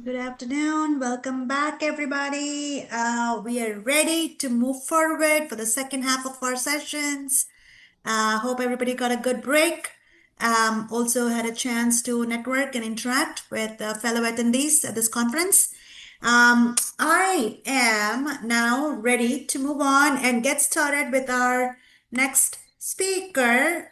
Good afternoon. Welcome back, everybody. We are ready to move forward for the second half of our sessions. Hope everybody got a good break. Also had a chance to network and interact with fellow attendees at this conference. I am now ready to move on and get started with our next speakers,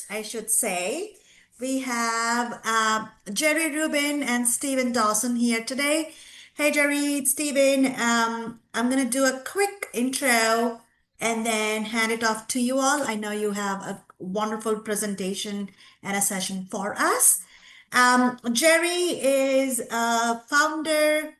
I should say. We have Jerry Rubin and Steven Dawson here today. Hey, Jerry, Steven. I'm going to do a quick intro and then hand it off to you all. I know you have a wonderful presentation and a session for us. Jerry is a founder,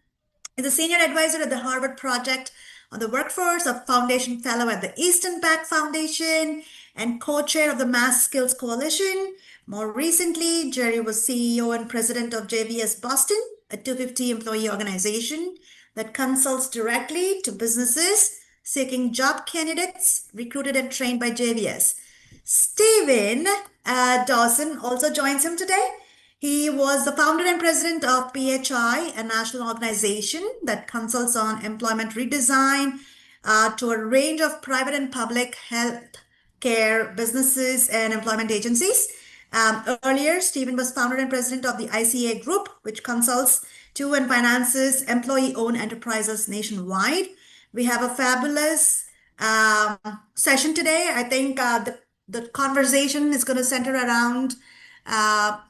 is a senior advisor at the Harvard Project on the Workforce, a foundation fellow at the Eastern Pac Foundation, and co-chair of the Mass Skills Coalition. More recently, Jerry was CEO and president of JVS Boston, a 250 employee organization that consults directly to businesses seeking job candidates recruited and trained by JVS. Steven Dawson also joins him today. He was the founder and president of PHI, a national organization that consults on employment redesign to a range of private and public health care businesses and employment agencies. Earlier, Stephen was founder and president of the ICA Group, which consults to and finances employee-owned enterprises nationwide. We have a fabulous session today. I think the conversation is going to center around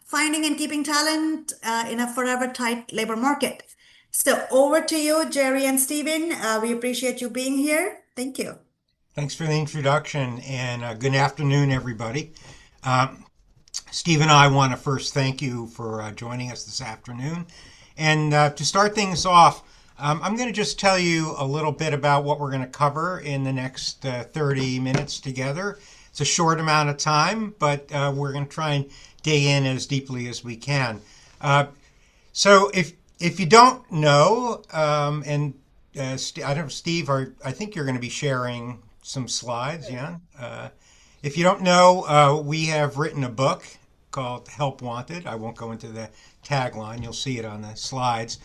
finding and keeping talent in a forever tight labor market. So over to you, Jerry and Stephen. We appreciate you being here. Thank you. Thanks for the introduction, and good afternoon, everybody. Steve and I want to first thank you for joining us this afternoon. And to start things off, I'm going to just tell you a little bit about what we're going to cover in the next 30 minutes together. It's a short amount of time, but we're going to try and dig in as deeply as we can. So if you don't know, I don't know, Steve, I think you're going to be sharing some slides, yeah? If you don't know, we have written a book called Help Wanted. I won't go into the tagline. You'll see it on the slides.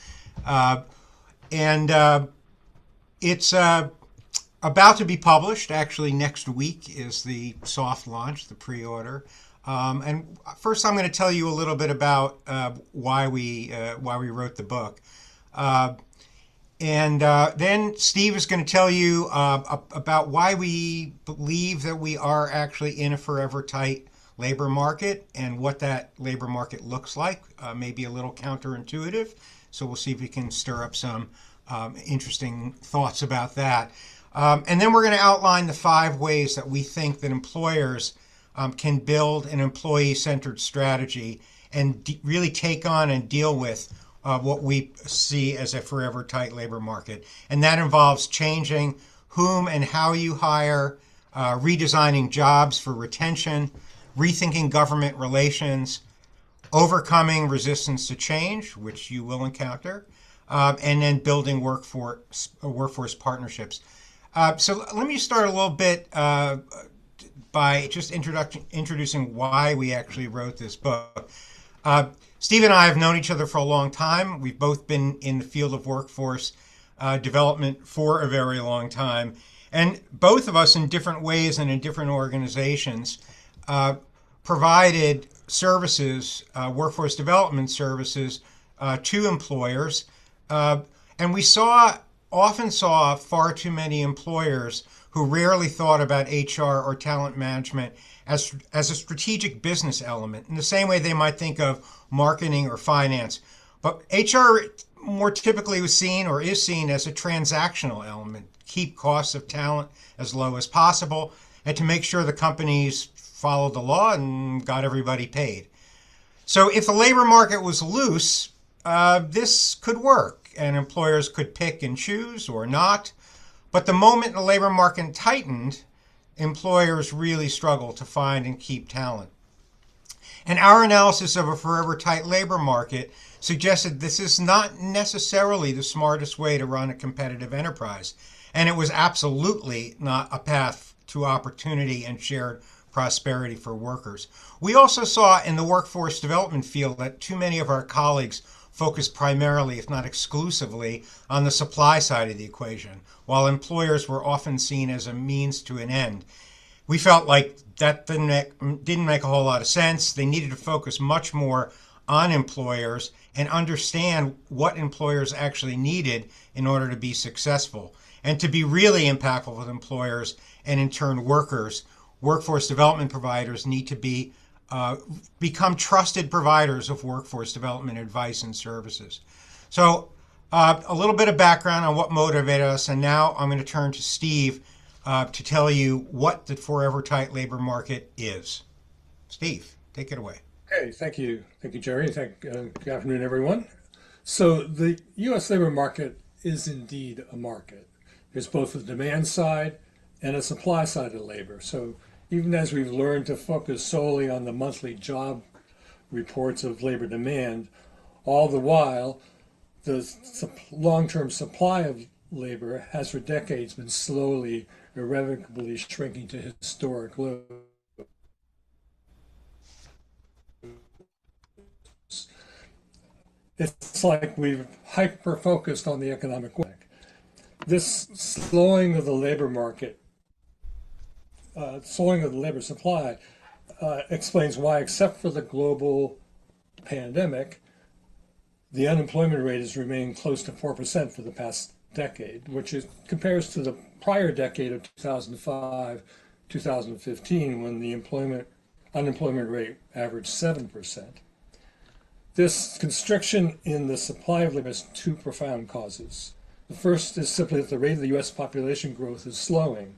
It's about to be published. Actually, next week is the soft launch, the pre-order. And first, I'm going to tell you a little bit about why we wrote the book. Then Steve is going to tell you about why we believe that we are actually in a forever tight labor market and what that labor market looks like. Maybe a little counterintuitive. So we'll see if we can stir up some interesting thoughts about that. And then we're going to outline the 5 ways that we think that employers can build an employee-centered strategy and really take on and deal with what we see as a forever tight labor market. And that involves changing whom and how you hire, redesigning jobs for retention, rethinking government relations, overcoming resistance to change, which you will encounter, and then building workforce partnerships. So let me start a little bit by just introducing why we actually wrote this book. Steve and I have known each other for a long time. We've both been in the field of workforce development for a very long time. And both of us in different ways and in different organizations provided services, workforce development services to employers. And we often saw far too many employers who rarely thought about HR or talent management as a strategic business element, in the same way they might think of marketing or finance. But HR more typically was seen or is seen as a transactional element, keep costs of talent as low as possible, and to make sure the companies followed the law and got everybody paid. So if the labor market was loose, this could work, and employers could pick and choose or not. But the moment the labor market tightened, employers really struggle to find and keep talent. And our analysis of a forever tight labor market suggested this is not necessarily the smartest way to run a competitive enterprise. And it was absolutely not a path to opportunity and shared prosperity for workers. We also saw in the workforce development field that too many of our colleagues focused primarily, if not exclusively, on the supply side of the equation, while employers were often seen as a means to an end. We felt like that didn't make a whole lot of sense. They needed to focus much more on employers and understand what employers actually needed in order to be successful. And to be really impactful with employers and in turn workers, workforce development providers need to become trusted providers of workforce development advice and services. So, a little bit of background on what motivated us, and now I'm going to turn to Steve to tell you what the forever tight labor market is. Steve, take it away. Okay, thank you, Jerry. Good afternoon, everyone. So the U.S. labor market is indeed a market. There's both a demand side and a supply side of labor. So even as we've learned to focus solely on the monthly job reports of labor demand, all the while, the long-term supply of labor has for decades been slowly, irrevocably shrinking to historic lows. It's like we've hyper-focused on the economic work. This slowing of the labor market, slowing of the labor supply, explains why, except for the global pandemic, the unemployment rate has remained close to 4% for the past decade, compares to the prior decade of 2005, 2015, when the unemployment rate averaged 7%. This constriction in the supply of labor has two profound causes. The first is simply that the rate of the U.S. population growth is slowing,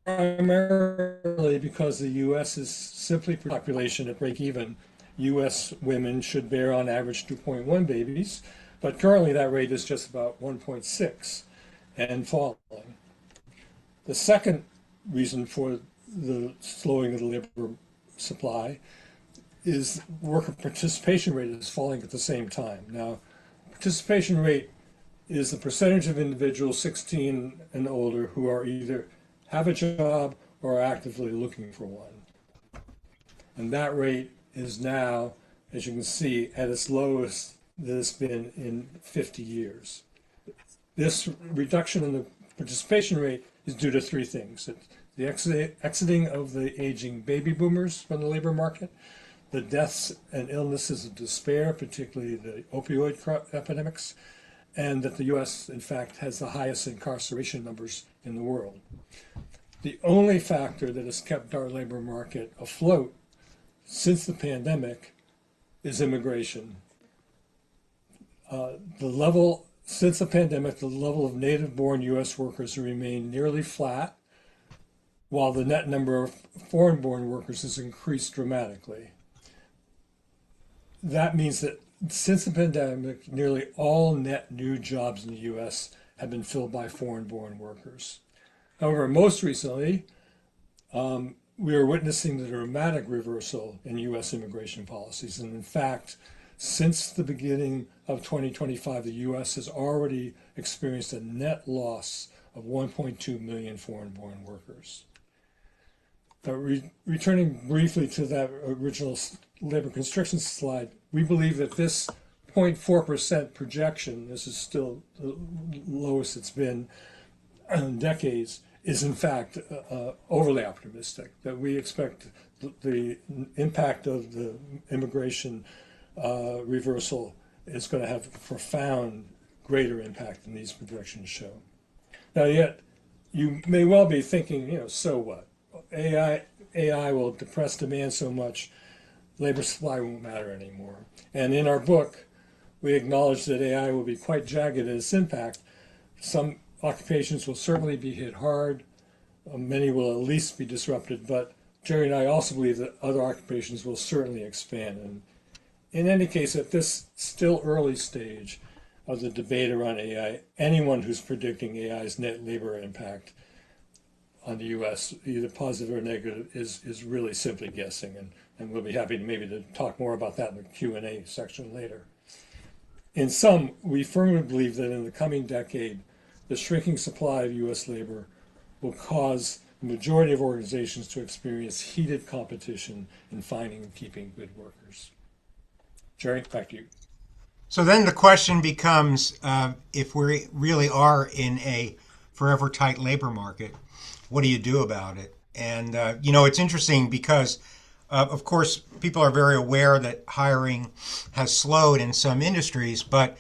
primarily because the U.S. is simply population at break even. U.S. women should bear on average 2.1 babies, but currently that rate is just about 1.6 and falling. The second reason for the slowing of the labor supply is worker participation rate is falling at the same time. Now, participation rate is the percentage of individuals 16 and older who are either have a job or are actively looking for one. And that rate is now, as you can see, at its lowest that it's been in 50 years. This reduction in the participation rate is due to three things. The exiting of the aging baby boomers from the labor market, the deaths and illnesses of despair, particularly the opioid epidemics, and that the U.S., in fact, has the highest incarceration numbers in the world. The only factor that has kept our labor market afloat since the pandemic is immigration. Since the pandemic, the level of native-born U.S. workers has remained nearly flat, while the net number of foreign-born workers has increased dramatically. That means that since the pandemic, nearly all net new jobs in the U.S. have been filled by foreign-born workers. However, most recently, we are witnessing the dramatic reversal in U.S. immigration policies. And in fact, since the beginning of 2025, the U.S. has already experienced a net loss of 1.2 million foreign-born workers. But returning briefly to that original labor constriction slide, we believe that this 0.4% projection, this is still the lowest it's been in decades, is in fact overly optimistic, that we expect the impact of the immigration reversal is going to have a profound greater impact than these projections show. Now, yet, you may well be thinking, so what? AI will depress demand so much, labor supply won't matter anymore. And in our book, we acknowledge that AI will be quite jagged in its impact. Some occupations will certainly be hit hard. Many will at least be disrupted, but Jerry and I also believe that other occupations will certainly expand. And in any case, at this still early stage of the debate around AI, anyone who's predicting AI's net labor impact on the U.S., either positive or negative, is really simply guessing. And we'll be happy to talk more about that in the Q&A section later. In sum, we firmly believe that in the coming decade, the shrinking supply of U.S. labor will cause the majority of organizations to experience heated competition in finding and keeping good workers. Jerry, back to you. So then the question becomes, if we really are in a forever tight labor market, what do you do about it? And, it's interesting because, of course, people are very aware that hiring has slowed in some industries, but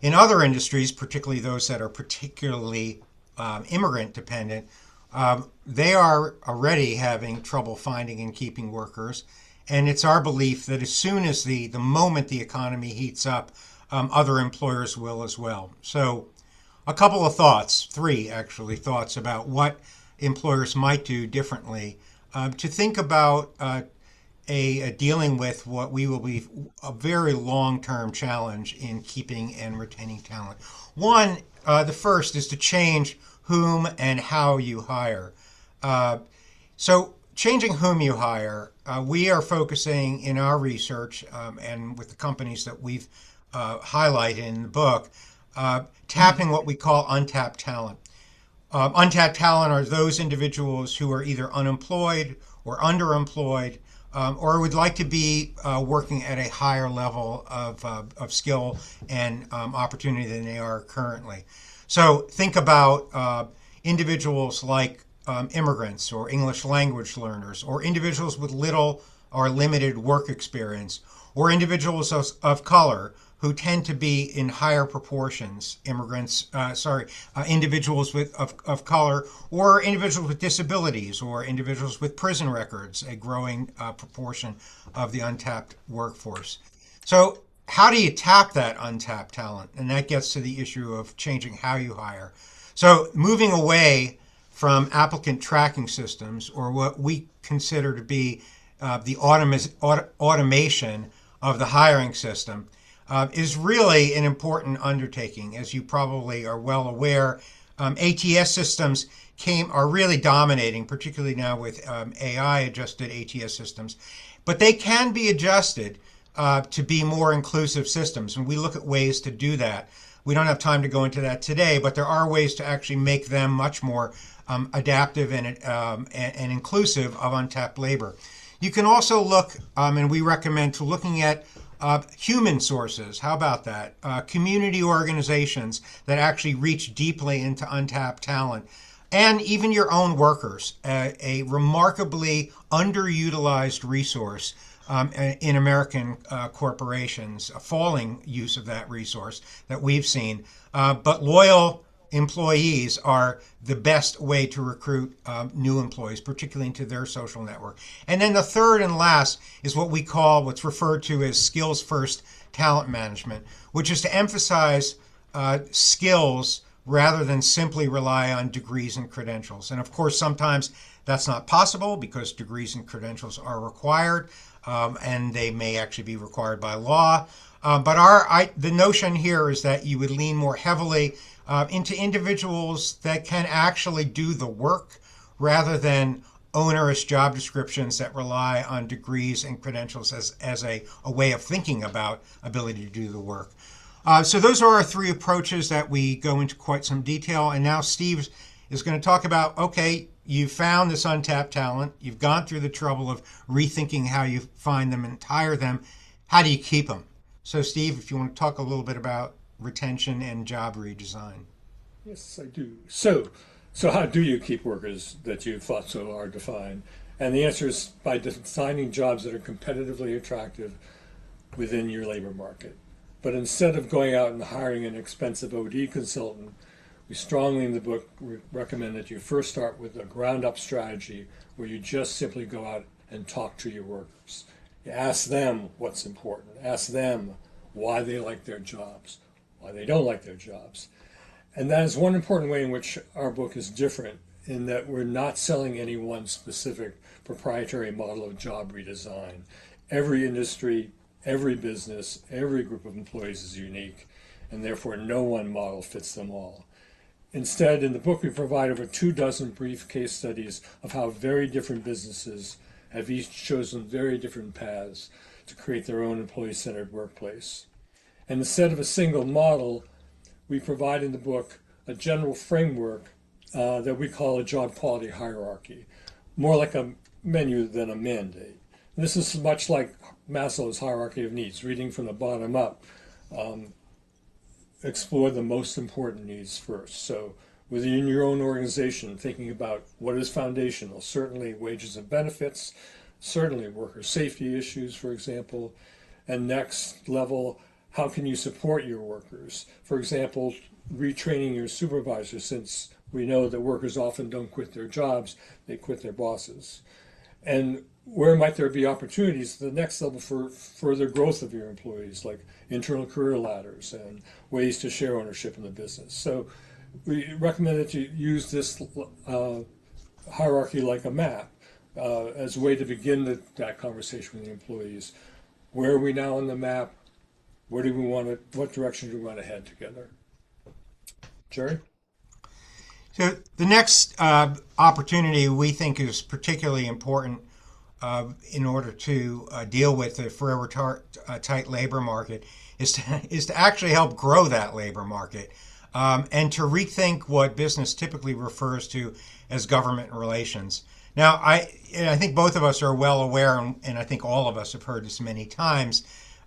in other industries, particularly those that are particularly immigrant dependent, they are already having trouble finding and keeping workers. And it's our belief that as soon as the moment the economy heats up, other employers will as well. So, a couple of thoughts, three actually, thoughts about what employers might do differently to think about dealing with what we will be a very long-term challenge in keeping and retaining talent. One, the first is to change whom and how you hire. So changing whom you hire, we are focusing in our research and with the companies that we've highlighted in the book, tapping what we call untapped talent. Untapped talent are those individuals who are either unemployed or underemployed or would like to be working at a higher level of skill and opportunity than they are currently. So think about individuals like immigrants or English language learners or individuals with little or limited work experience or individuals of color who tend to be in higher proportions, individuals of color, or individuals with disabilities, or individuals with prison records, a growing proportion of the untapped workforce. So how do you tap that untapped talent? And that gets to the issue of changing how you hire. So moving away from applicant tracking systems, or what we consider to be the automation of the hiring system, is really an important undertaking. As you probably are well aware, ATS systems are really dominating, particularly now with AI-adjusted ATS systems. But they can be adjusted to be more inclusive systems, and we look at ways to do that. We don't have time to go into that today, but there are ways to actually make them much more adaptive and inclusive of untapped labor. You can also look, and we recommend looking at human sources. How about that? Community organizations that actually reach deeply into untapped talent. And even your own workers, a remarkably underutilized resource in American corporations, a falling use of that resource that we've seen. But loyal employees are the best way to recruit new employees, particularly into their social network. And then the third and last is what's referred to as skills first talent management, which is to emphasize skills rather than simply rely on degrees and credentials. And of course, sometimes that's not possible because degrees and credentials are required, and they may actually be required by law. But the notion here is that you would lean more heavily into individuals that can actually do the work rather than onerous job descriptions that rely on degrees and credentials as a way of thinking about ability to do the work. So those are our three approaches that we go into quite some detail. And now Steve is going to talk about, okay, you found this untapped talent. You've gone through the trouble of rethinking how you find them and hire them. How do you keep them? So Steve, if you want to talk a little bit about retention and job redesign. Yes, I do. So how do you keep workers that you thought so hard to find? And the answer is by designing jobs that are competitively attractive within your labor market. But instead of going out and hiring an expensive OD consultant, we strongly in the book recommend that you first start with a ground-up strategy where you just simply go out and talk to your workers. You ask them what's important. Ask them why they like their jobs, why they don't like their jobs. And that is one important way in which our book is different, in that we're not selling any one specific proprietary model of job redesign. Every industry, every business, every group of employees is unique, and therefore no one model fits them all. Instead, in the book, we provide over 24 brief case studies of how very different businesses have each chosen very different paths to create their own employee-centered workplace. And instead of a single model, we provide in the book a general framework that we call a job quality hierarchy, more like a menu than a mandate. This is much like Maslow's hierarchy of needs, reading from the bottom up. Explore the most important needs first. So within your own organization, thinking about what is foundational, certainly wages and benefits, certainly worker safety issues, for example, and next level, how can you support your workers? For example, retraining your supervisors, since we know that workers often don't quit their jobs, they quit their bosses. And where might there be opportunities at the next level for further growth of your employees, like internal career ladders and ways to share ownership in the business? So we recommend that you use this hierarchy like a map as a way to begin that conversation with the employees. Where are we now on the map? Where do we want to? What direction do we want to head together? Jerry? So the next opportunity we think is particularly important in order to deal with the forever tight labor market is to actually help grow that labor market and to rethink what business typically refers to as government relations. Now, I think both of us are well aware, and I think all of us have heard this many times,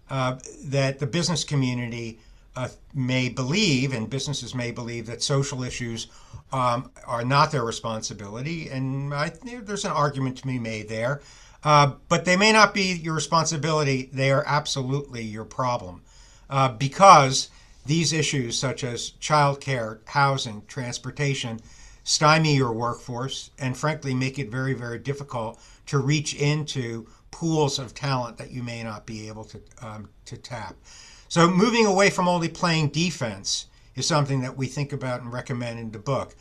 that the business community may believe, and businesses may believe, that social issues are not their responsibility, and there's an argument to be made there. But they may not be your responsibility. They are absolutely your problem. Because these issues, such as childcare, housing, transportation, stymie your workforce and frankly make it very, very difficult to reach into pools of talent that you may not be able to tap. So moving away from only playing defense is something that we think about and recommend in the book.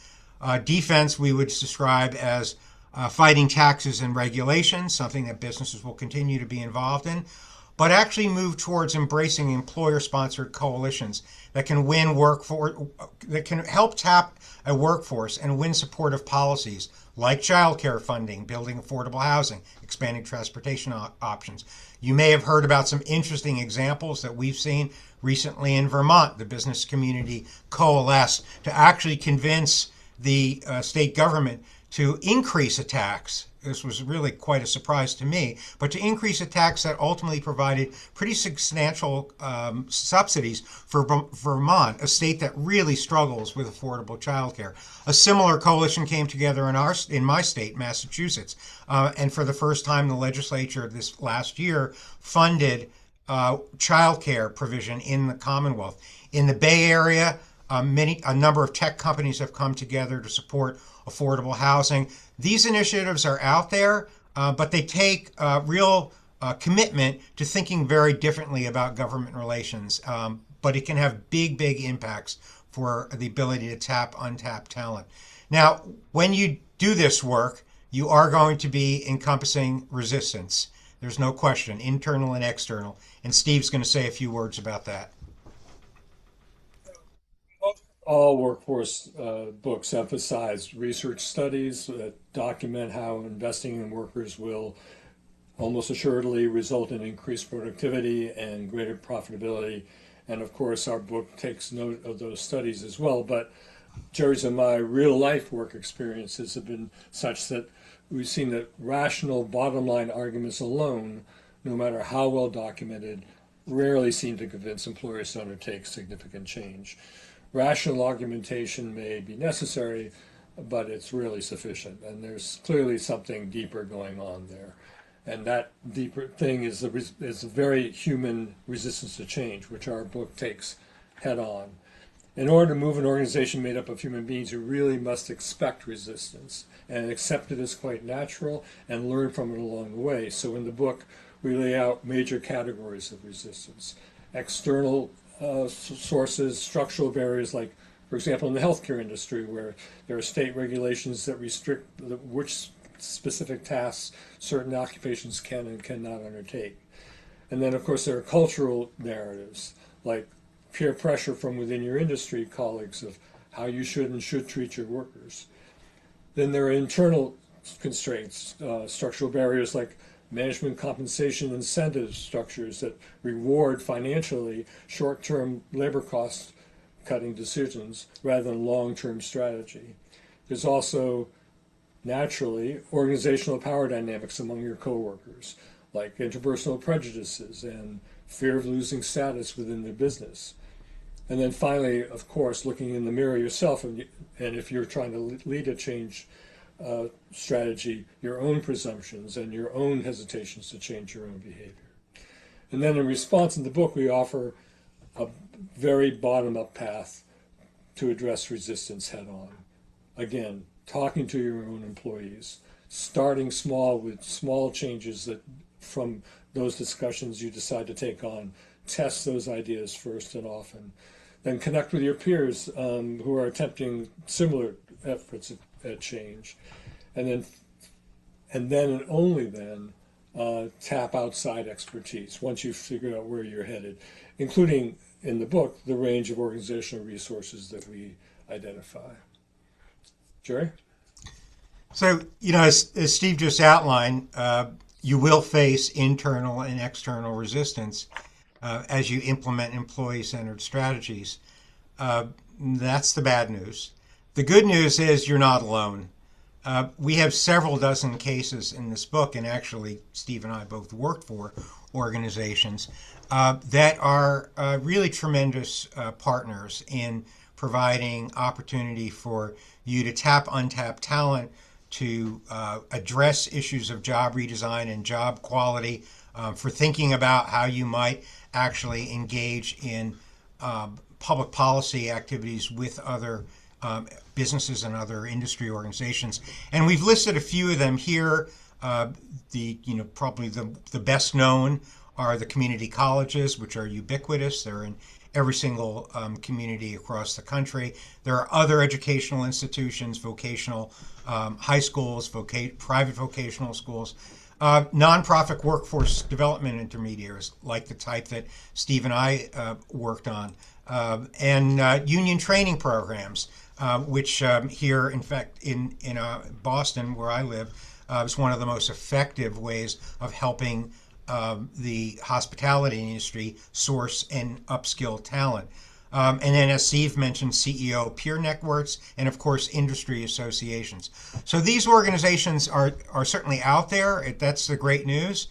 Defense we would describe as fighting taxes and regulations, something that businesses will continue to be involved in, but actually move towards embracing employer-sponsored coalitions that can that can help tap a workforce and win supportive policies like childcare funding, building affordable housing, expanding transportation options. You may have heard about some interesting examples that we've seen recently in Vermont. The business community coalesced to actually convince the state government to increase a tax. This was really quite a surprise to me, but to increase a tax that ultimately provided pretty substantial subsidies for Vermont, a state that really struggles with affordable childcare. A similar coalition came together in my state, Massachusetts, and for the first time, the legislature this last year funded childcare provision in the Commonwealth. In the Bay Area, a number of tech companies have come together to support affordable housing. These initiatives are out there, but they take real commitment to thinking very differently about government relations. But it can have big, big impacts for the ability to tap untapped talent. Now, when you do this work, you are going to be encompassing resistance. There's no question, internal and external. And Steve's going to say a few words about that. All workforce books emphasize research studies that document how investing in workers will almost assuredly result in increased productivity and greater profitability. And of course, our book takes note of those studies as well. But Jerry's and my real life work experiences have been such that we've seen that rational bottom line arguments alone, no matter how well documented, rarely seem to convince employers to undertake significant change. Rational argumentation may be necessary, but it's rarely sufficient. And there's clearly something deeper going on there. And that deeper thing is a very human resistance to change, which our book takes head on. In order to move an organization made up of human beings, you really must expect resistance and accept it as quite natural and learn from it along the way. So in the book, we lay out major categories of resistance. External sources, structural barriers, like, for example, in the healthcare industry, where there are state regulations that restrict which specific tasks certain occupations can and cannot undertake. And then, of course, there are cultural narratives, like peer pressure from within your industry colleagues of how you should and should treat your workers. Then there are internal constraints, structural barriers like management compensation incentive structures that reward financially short-term labor cost cutting decisions rather than long-term strategy. There's also naturally organizational power dynamics among your coworkers, like interpersonal prejudices and fear of losing status within their business. And then finally, of course, looking in the mirror yourself, and if you're trying to lead a change strategy, your own presumptions and your own hesitations to change your own behavior. And then in response in the book, we offer a very bottom-up path to address resistance head-on. Again, talking to your own employees, starting small with small changes that from those discussions you decide to take on, test those ideas first and often, then connect with your peers who are attempting similar efforts at change, and then and only then tap outside expertise once you've figured out where you're headed, including in the book the range of organizational resources that we identify. Jerry? So, as Steve just outlined, you will face internal and external resistance as you implement employee-centered strategies. That's the bad news. The good news is you're not alone. We have several dozen cases in this book, and actually Steve and I both worked for organizations that are really tremendous partners in providing opportunity for you to tap untapped talent, to address issues of job redesign and job quality, for thinking about how you might actually engage in public policy activities with other businesses and other industry organizations. And we've listed a few of them here. Probably the best known are the community colleges, which are ubiquitous. They're in every single community across the country. There are other educational institutions, vocational high schools, private vocational schools, nonprofit workforce development intermediaries, like the type that Steve and I worked on, and union training programs, which here, in fact, in Boston, where I live, is one of the most effective ways of helping the hospitality industry source and upskill talent. And then, as Steve mentioned, CEO peer networks, and of course, industry associations. So these organizations are certainly out there. That's the great news.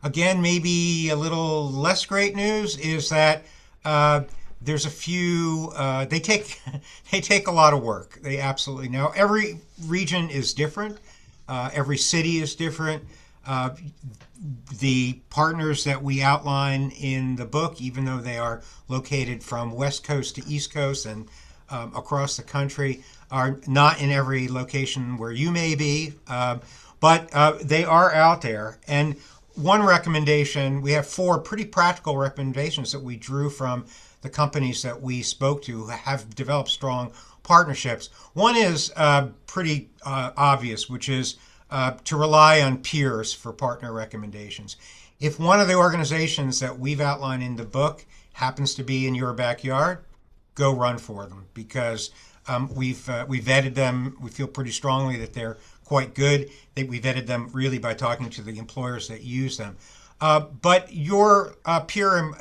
Again, maybe a little less great news is that there's a few. They take a lot of work. They absolutely. Now, every region is different. Every city is different. The partners that we outline in the book, even though they are located from West Coast to East Coast and across the country, are not in every location where you may be, but they are out there. And one recommendation, we have 4 pretty practical recommendations that we drew from the companies that we spoke to who have developed strong partnerships. One is pretty obvious, which is to rely on peers for partner recommendations. If one of the organizations that we've outlined in the book happens to be in your backyard, go run for them, because we vetted them. We feel pretty strongly that they're quite good. We vetted them really by talking to the employers that use them. But your peer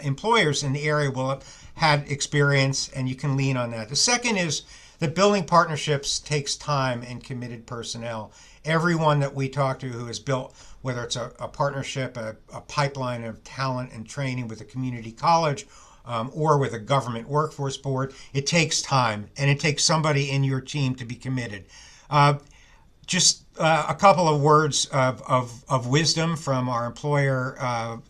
employers in the area will have had experience, and you can lean on that. The second is that building partnerships takes time and committed personnel. Everyone that we talk to who has built, whether it's a partnership, a pipeline of talent and training with a community college, or with a government workforce board, it takes time, and it takes somebody in your team to be committed. Just a couple of words of wisdom from our employer,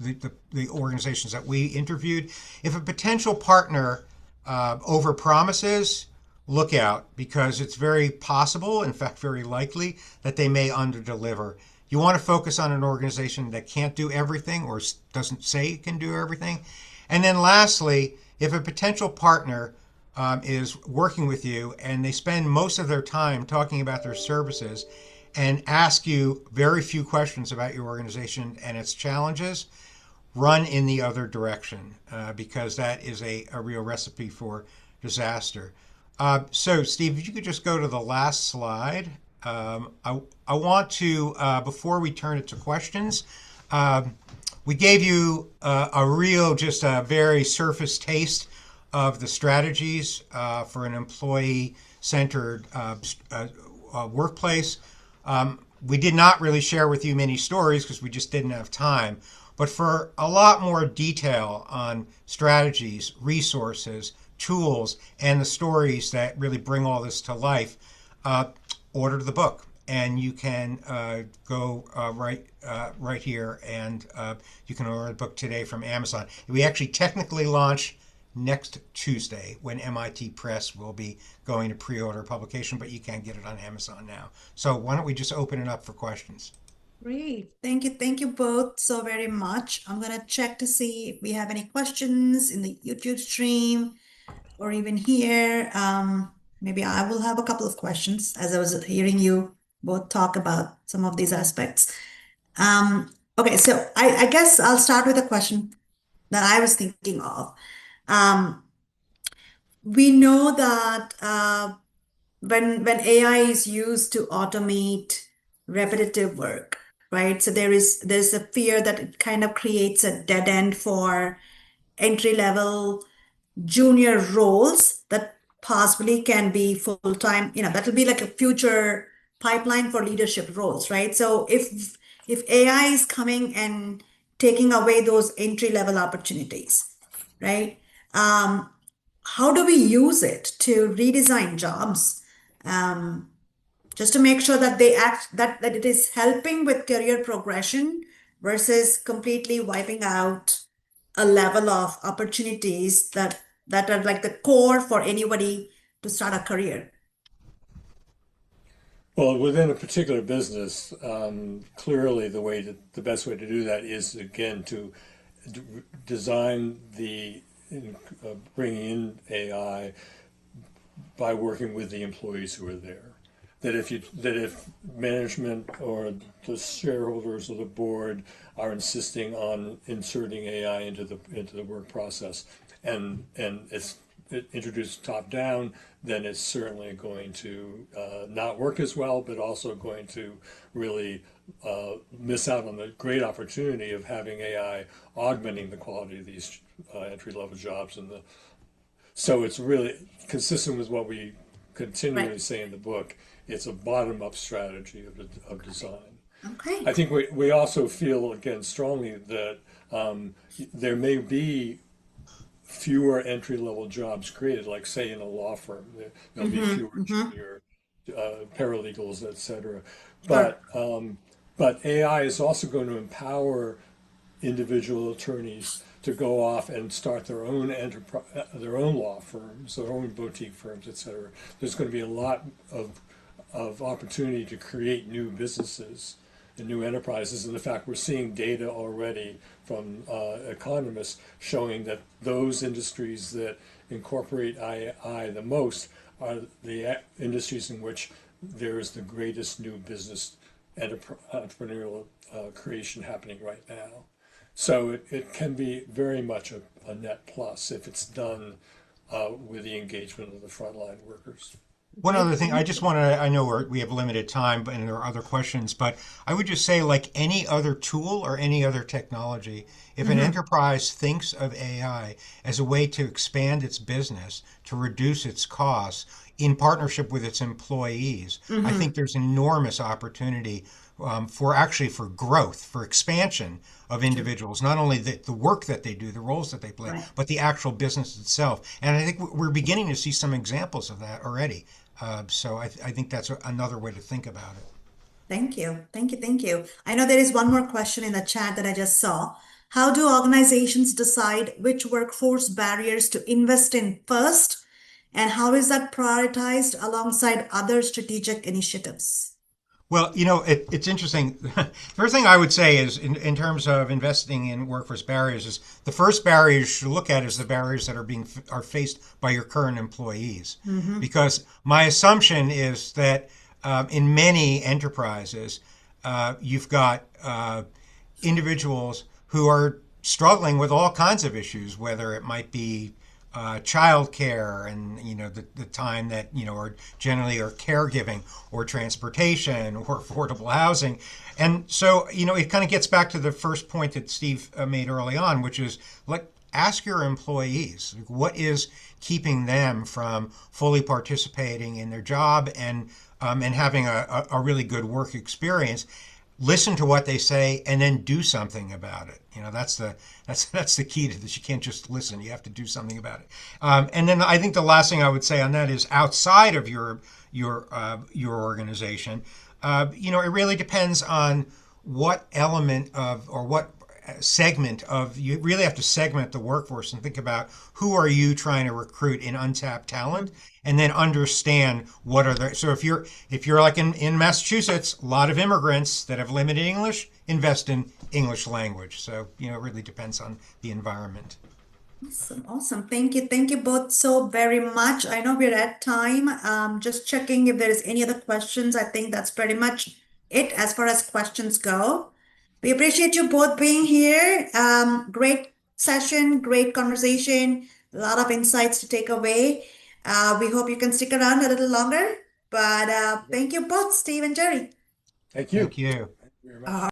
the organizations that we interviewed. If a potential partner overpromises, look out, because it's very possible, in fact, very likely, that they may underdeliver. You want to focus on an organization that can't do everything or doesn't say it can do everything. And then lastly, if a potential partner is working with you and they spend most of their time talking about their services and ask you very few questions about your organization and its challenges, run in the other direction, because that is a real recipe for disaster. So, Steve, if you could just go to the last slide. I want to, before we turn it to questions, we gave you just a very surface taste of the strategies for an employee-centered workplace. We did not really share with you many stories because we just didn't have time. But for a lot more detail on strategies, resources, tools, and the stories that really bring all this to life, order the book. And you can go right here, and you can order the book today from Amazon. We actually technically launch next Tuesday when MIT Press will be going to pre-order publication, but you can get it on Amazon now. So why don't we just open it up for questions? Great. Thank you. Thank you both so very much. I'm going to check to see if we have any questions in the YouTube stream or even here. Maybe I will have a couple of questions as I was hearing you both talk about some of these aspects. Okay, so I guess I'll start with a question that I was thinking of. Um, we know that when AI is used to automate repetitive work, right? So there's a fear that it kind of creates a dead end for entry level junior roles that possibly can be full time. That will be like a future pipeline for leadership roles, right? So if AI is coming and taking away those entry level opportunities, right? How do we use it to redesign jobs, just to make sure that that it is helping with career progression versus completely wiping out a level of opportunities that are like the core for anybody to start a career. Well, within a particular business, clearly the best way to do that is again to d- design bringing in AI by working with the employees who are there. That if management or the shareholders or the board are insisting on inserting AI into the work process, and it's introduced top down, then it's certainly going to not work as well, but also going to really miss out on the great opportunity of having AI augmenting the quality of these entry level jobs. So it's really consistent with what we continually Right. say in the book. It's a bottom up strategy of design. I Okay. think we also feel again strongly that there may be fewer entry level jobs created, like say in a law firm, there'll be Mm-hmm. fewer Mm-hmm. junior paralegals, etc. Sure. But AI is also going to empower individual attorneys to go off and start their own law firms, their own boutique firms, etc. There's going to be a lot of opportunity to create new businesses and new enterprises. And in fact, we're seeing data already from economists showing that those industries that incorporate AI the most are the industries in which there is the greatest new business entrepreneurial creation happening right now. So it can be very much a net plus if it's done with the engagement of the frontline workers. One Great. other thing, I just want to, I know we have limited time, but and there are other questions, but I would just say, like any other tool or any other technology, if an Mm-hmm. enterprise thinks of AI as a way to expand its business, to reduce its costs in partnership with its employees, I Mm-hmm. think there's enormous opportunity for growth, for expansion of True. individuals, not only the work that they do, the roles that they play, Right. but the actual business itself. And I think we're beginning to see some examples of that already. So I think that's another way to think about it. Thank you. Thank you. Thank you. I know there is one more question in the chat that I just saw. How do organizations decide which workforce barriers to invest in first? And how is that prioritized alongside other strategic initiatives? Well, it's interesting. First thing I would say is, in terms of investing in workforce barriers, is the first barrier you should look at is the barriers that are faced by your current employees, Mm-hmm. because my assumption is that in many enterprises, you've got individuals who are struggling with all kinds of issues, whether it might be childcare and the time that or generally or caregiving or transportation or affordable housing, and so it kind of gets back to the first point that Steve made early on, which is like ask your employees what is keeping them from fully participating in their job and having a really good work experience. Listen to what they say and then do something about it. That's the key to this. You can't just listen. You have to do something about it. And then I think the last thing I would say on that is outside of your organization. It really depends on what element of or what segment of you really have to segment the workforce and think about who are you trying to recruit in untapped talent and then understand what are the so if you're like in Massachusetts, a lot of immigrants that have limited English, invest in English language. So it really depends on the environment. Awesome, awesome. Thank you. Thank you both so very much. I know we're at time. Just checking if there is any other questions. I think that's pretty much it as far as questions go. We appreciate you both being here. Great session, great conversation, a lot of insights to take away. We hope you can stick around a little longer. But thank you both, Steve and Jerry. Thank you. Thank you. Thank you very much.